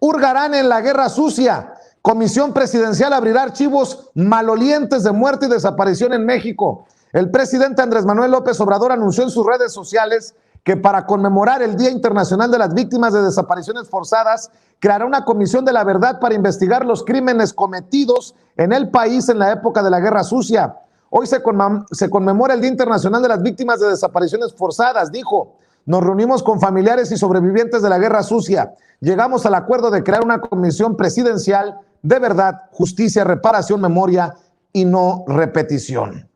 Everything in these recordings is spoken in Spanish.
hurgarán en la guerra sucia. Comisión presidencial abrirá archivos malolientes de muerte y desaparición en México. El presidente Andrés Manuel López Obrador anunció en sus redes sociales que para conmemorar el Día Internacional de las Víctimas de Desapariciones Forzadas, creará una comisión de la verdad para investigar los crímenes cometidos en el país en la época de la Guerra Sucia. Hoy se conmemora el Día Internacional de las Víctimas de Desapariciones Forzadas, dijo. Nos reunimos con familiares y sobrevivientes de la Guerra Sucia. Llegamos al acuerdo de crear una comisión presidencial de verdad, justicia, reparación, memoria y no repetición.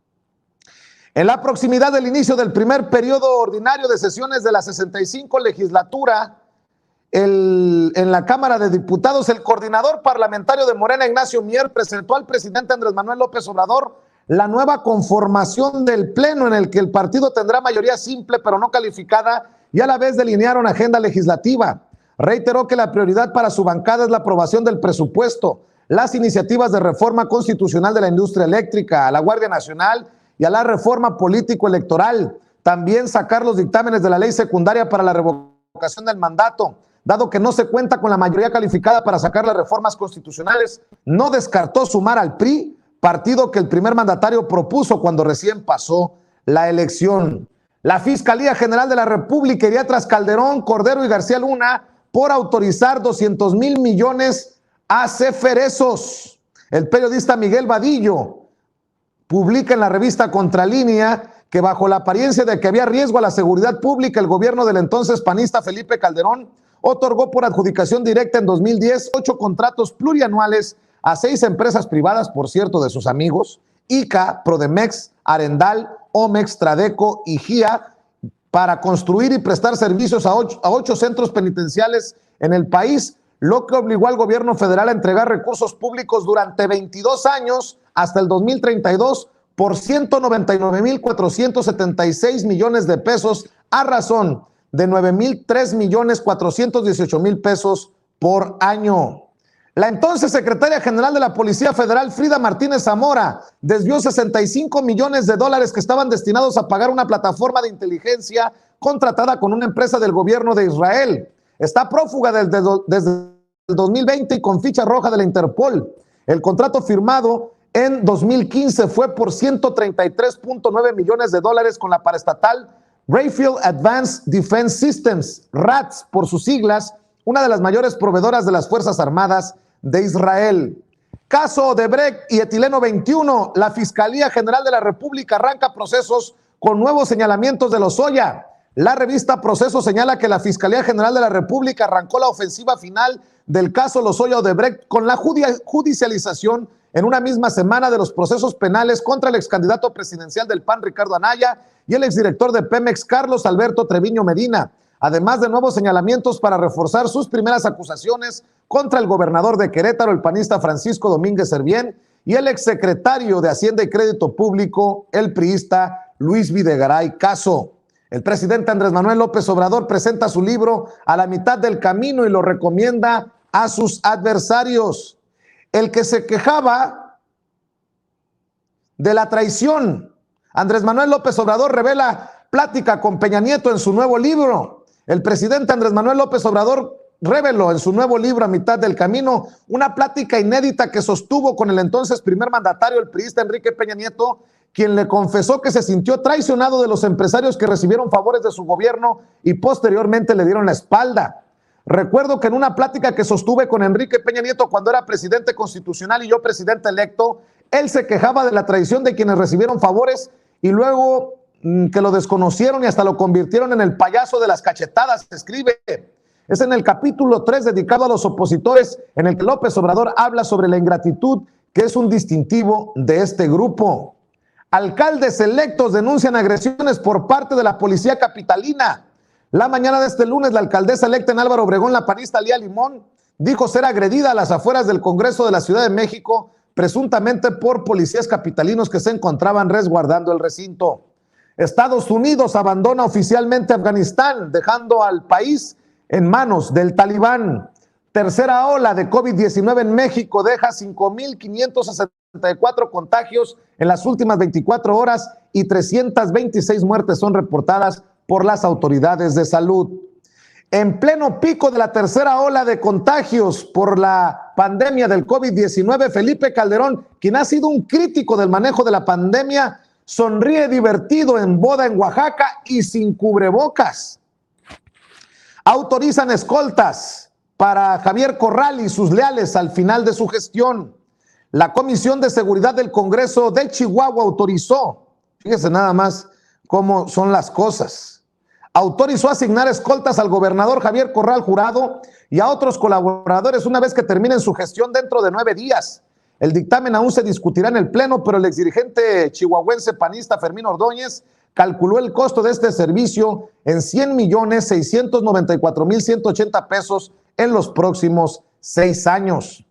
En la proximidad del inicio del primer periodo ordinario de sesiones de la 65 legislatura, en la Cámara de Diputados, el coordinador parlamentario de Morena, Ignacio Mier, presentó al presidente Andrés Manuel López Obrador la nueva conformación del Pleno, en el que el partido tendrá mayoría simple pero no calificada, y a la vez delinearon agenda legislativa. Reiteró que la prioridad para su bancada es la aprobación del presupuesto, las iniciativas de reforma constitucional de la industria eléctrica, a la Guardia Nacional y a la reforma político-electoral. También sacar los dictámenes de la ley secundaria para la revocación del mandato. Dado que no se cuenta con la mayoría calificada para sacar las reformas constitucionales, no descartó sumar al PRI, partido que el primer mandatario propuso cuando recién pasó la elección. La Fiscalía General de la República iría tras Calderón, Cordero y García Luna por autorizar 200,000 millones a ceferesos. El periodista Miguel Vadillo publica en la revista Contralínea que bajo la apariencia de que había riesgo a la seguridad pública, el gobierno del entonces panista Felipe Calderón otorgó por adjudicación directa en 2010 8 contratos plurianuales a 6 empresas privadas, por cierto, de sus amigos, ICA, Prodemex, Arendal, Omex, Tradeco y GIA, para construir y prestar servicios a 8 centros penitenciales en el país, lo que obligó al gobierno federal a entregar recursos públicos durante 22 años hasta el 2032 por 199,476 millones de pesos a razón de 9,003,418,000 pesos por año. La entonces secretaria general de la Policía Federal, Frida Martínez Zamora, desvió 65 millones de dólares que estaban destinados a pagar una plataforma de inteligencia contratada con una empresa del gobierno de Israel. Está prófuga desde el 2020 y con ficha roja de la Interpol. El contrato firmado en 2015 fue por 133,9 millones de dólares con la paraestatal Rayfield Advanced Defense Systems, RATS por sus siglas, una de las mayores proveedoras de las Fuerzas Armadas de Israel. Caso Odebrecht y Etileno 21, la Fiscalía General de la República arranca procesos con nuevos señalamientos de Lozoya. La revista Proceso señala que la Fiscalía General de la República arrancó la ofensiva final del caso Lozoya Odebrecht con la judicialización en una misma semana de los procesos penales contra el excandidato presidencial del PAN, Ricardo Anaya, y el exdirector de Pemex, Carlos Alberto Treviño Medina, además de nuevos señalamientos para reforzar sus primeras acusaciones contra el gobernador de Querétaro, el panista Francisco Domínguez Servién, y el exsecretario de Hacienda y Crédito Público, el priista Luis Videgaray Caso. El presidente Andrés Manuel López Obrador presenta su libro A la mitad del camino y lo recomienda a sus adversarios. El que se quejaba de la traición, Andrés Manuel López Obrador revela plática con Peña Nieto en su nuevo libro. El presidente Andrés Manuel López Obrador reveló en su nuevo libro A mitad del camino una plática inédita que sostuvo con el entonces primer mandatario, el priista Enrique Peña Nieto, quien le confesó que se sintió traicionado de los empresarios que recibieron favores de su gobierno y posteriormente le dieron la espalda. Recuerdo que en una plática que sostuve con Enrique Peña Nieto cuando era presidente constitucional y yo presidente electo, él se quejaba de la traición de quienes recibieron favores y luego que lo desconocieron y hasta lo convirtieron en el payaso de las cachetadas, escribe. Es en el capítulo 3 dedicado a los opositores en el que López Obrador habla sobre la ingratitud, que es un distintivo de este grupo. Alcaldes electos denuncian agresiones por parte de la policía capitalina. La mañana de este lunes, la alcaldesa electa en Álvaro Obregón, la panista Lía Limón, dijo ser agredida a las afueras del Congreso de la Ciudad de México, presuntamente por policías capitalinos que se encontraban resguardando el recinto. Estados Unidos abandona oficialmente Afganistán, dejando al país en manos del Talibán. Tercera ola de COVID-19 en México deja 5,564 contagios en las últimas 24 horas y 326 muertes son reportadas por las autoridades de salud. En pleno pico de la tercera ola de contagios por la pandemia del COVID-19, Felipe Calderón, quien ha sido un crítico del manejo de la pandemia, sonríe divertido en boda en Oaxaca y sin cubrebocas. Autorizan escoltas para Javier Corral y sus leales al final de su gestión. La Comisión de Seguridad del Congreso de Chihuahua autorizó, fíjese nada más cómo son las cosas, autorizó asignar escoltas al gobernador Javier Corral Jurado y a otros colaboradores una vez que terminen su gestión dentro de 9 días. El dictamen aún se discutirá en el Pleno, pero el exdirigente chihuahuense panista Fermín Ordóñez calculó el costo de este servicio en 100,694,180 pesos en los próximos 6 años.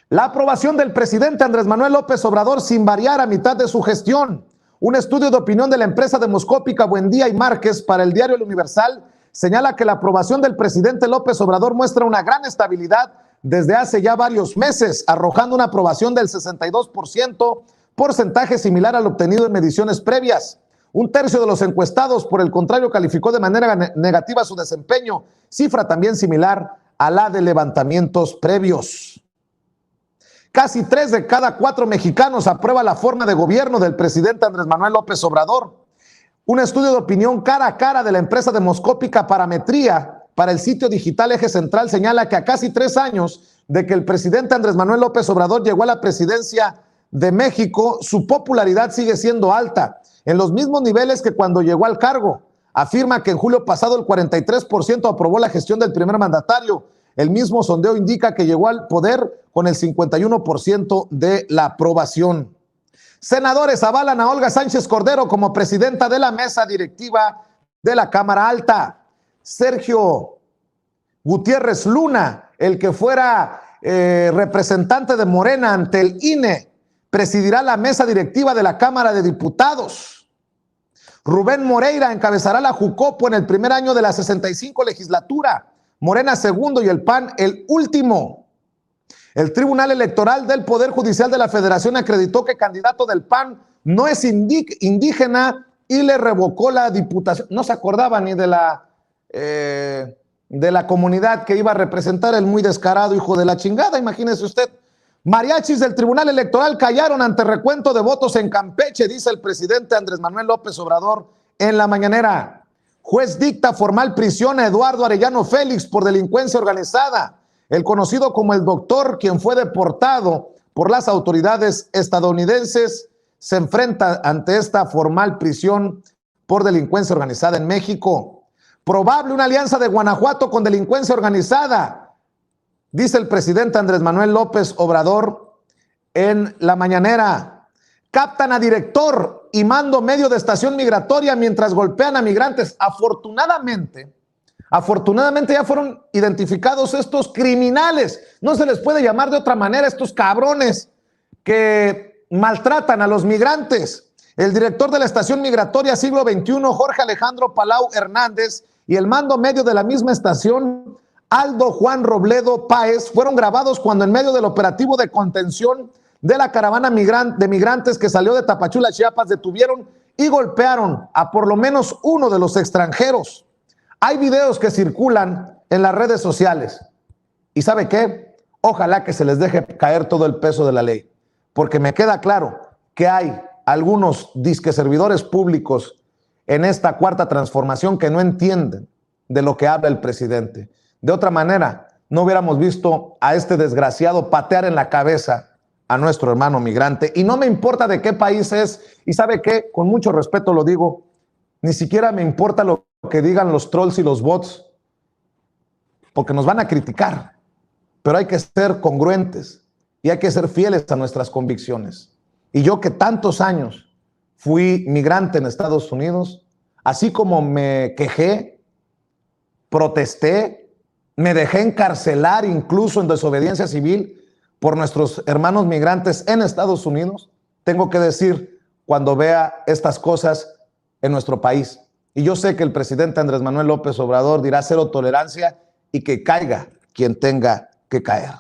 La aprobación del presidente Andrés Manuel López Obrador sin variar a mitad de su gestión. Un estudio de opinión de la empresa demoscópica Buendía y Márquez para el diario El Universal señala que la aprobación del presidente López Obrador muestra una gran estabilidad desde hace ya varios meses, arrojando una aprobación del 62%, porcentaje similar al obtenido en mediciones previas. Un tercio de los encuestados, por el contrario, calificó de manera negativa su desempeño, cifra también similar a la de levantamientos previos. Casi 3 de cada 4 mexicanos aprueba la forma de gobierno del presidente Andrés Manuel López Obrador. Un estudio de opinión cara a cara de la empresa demoscópica Parametría para el sitio digital Eje Central señala que a casi 3 años de que el presidente Andrés Manuel López Obrador llegó a la presidencia de México, su popularidad sigue siendo alta, en los mismos niveles que cuando llegó al cargo. Afirma que en julio pasado el 43% aprobó la gestión del primer mandatario. El mismo sondeo indica que llegó al poder con el 51% de la aprobación. Senadores avalan a Olga Sánchez Cordero como presidenta de la mesa directiva de la Cámara Alta. Sergio Gutiérrez Luna, el que fuera representante de Morena ante el INE, presidirá la mesa directiva de la Cámara de Diputados. Rubén Moreira encabezará la Jucopo en el primer año de la 65 legislatura. Morena segundo y el PAN el último. El Tribunal Electoral del Poder Judicial de la Federación acreditó que candidato del PAN no es indígena y le revocó la diputación. No se acordaba ni de la comunidad que iba a representar, el muy descarado hijo de la chingada, imagínese usted. Mariachis del Tribunal Electoral callaron ante recuento de votos en Campeche, dice el presidente Andrés Manuel López Obrador en la mañanera. Juez dicta formal prisión a Eduardo Arellano Félix por delincuencia organizada. El conocido como el Doctor, quien fue deportado por las autoridades estadounidenses, se enfrenta ante esta formal prisión por delincuencia organizada en México. Probable una alianza de Guanajuato con delincuencia organizada, dice el presidente Andrés Manuel López Obrador en la mañanera. Captan a director y mando medio de estación migratoria mientras golpean a migrantes. Afortunadamente ya fueron identificados estos criminales. No se les puede llamar de otra manera, estos cabrones que maltratan a los migrantes. El director de la estación migratoria Siglo XXI, Jorge Alejandro Palau Hernández, y el mando medio de la misma estación, Aldo Juan Robledo Páez, fueron grabados cuando en medio del operativo de contención de la caravana de migrantes que salió de Tapachula, Chiapas, detuvieron y golpearon a por lo menos uno de los extranjeros. Hay videos que circulan en las redes sociales. ¿Y sabe qué? Ojalá que se les deje caer todo el peso de la ley, porque me queda claro que hay algunos disque servidores públicos en esta cuarta transformación que no entienden de lo que habla el presidente. De otra manera, no hubiéramos visto a este desgraciado patear en la cabeza a nuestro hermano migrante, y no me importa de qué país es, y sabe qué, con mucho respeto lo digo, ni siquiera me importa lo que digan los trolls y los bots, porque nos van a criticar, pero hay que ser congruentes y hay que ser fieles a nuestras convicciones. Y yo que tantos años fui migrante en Estados Unidos, así como me quejé, protesté, me dejé encarcelar incluso en desobediencia civil por nuestros hermanos migrantes en Estados Unidos, tengo que decir cuando vea estas cosas en nuestro país. Y yo sé que el presidente Andrés Manuel López Obrador dirá cero tolerancia y que caiga quien tenga que caer.